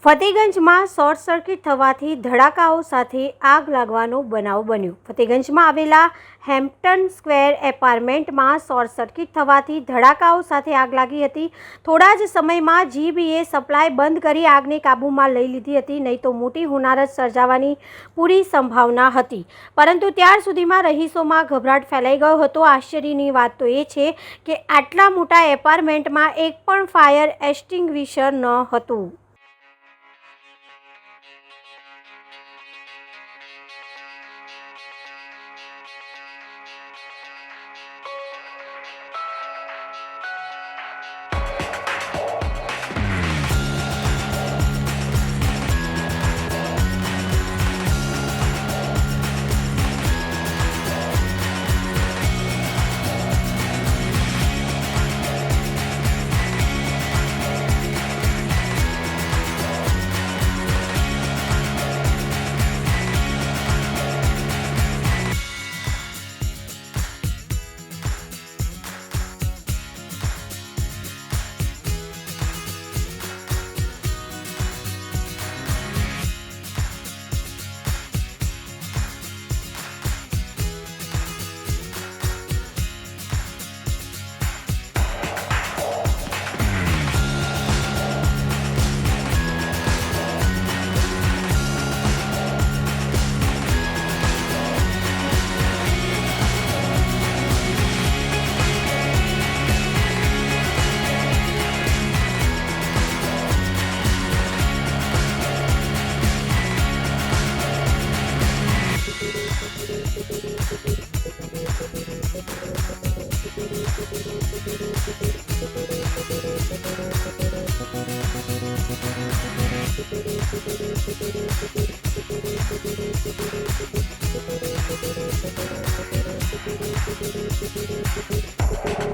ફતેગંજમાં short circuit થવાથી ધડાકાઓ સાથે આગ લાગવાનો બનાવ બન્યો। ફતેગંજમાં આવેલા હેમ્પટન સ્ક્વેર એપાર્ટમેન્ટમાં શોર્ટ સર્કિટ થવાથી ધડાકાઓ સાથે આગ લાગી હતી। થોડા જ સમયમાં જીબીએ સપ્લાય બંધ કરી આગને કાબૂમાં લઈ લીધી હતી, નહીં તો મોટી હોનારત સર્જાવાની પૂરી સંભાવના હતી। પરંતુ ત્યાર સુધીમાં રહીશોમાં ગભરાટ ફેલાઈ ગયો હતો। આશ્ચર્યની વાત તો એ છે કે આટલા મોટા એપાર્ટમેન્ટમાં એક પણ ફાયર એક્સટિંગ્વિશર ન હતું।